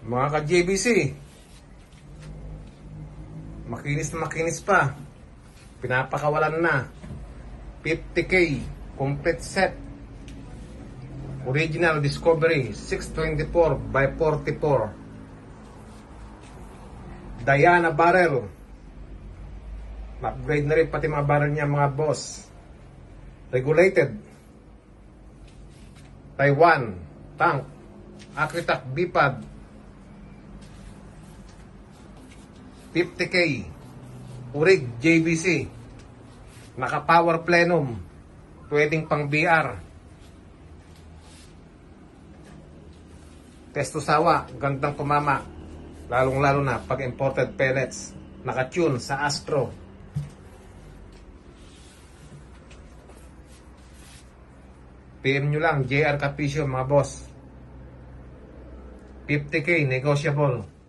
Mga ka-JBC, makinis na makinis pa. Pinapakawalan na. 50K, complete set. Original Discovery, 624 by 44. Diana barrel. Ma-upgrade na rin pati mga barrel niya mga boss. Regulated. Taiwan, tank. Acritac Bipad. 50K. Urig JBC. Naka-power plenum. Pwedeng pang BR. Testo sawa, gandang tumama. Lalong-lalo na pag imported pellets. Naka-tune sa Astro. PM nyo lang, JR Capicio mga boss. 50K, negotiable.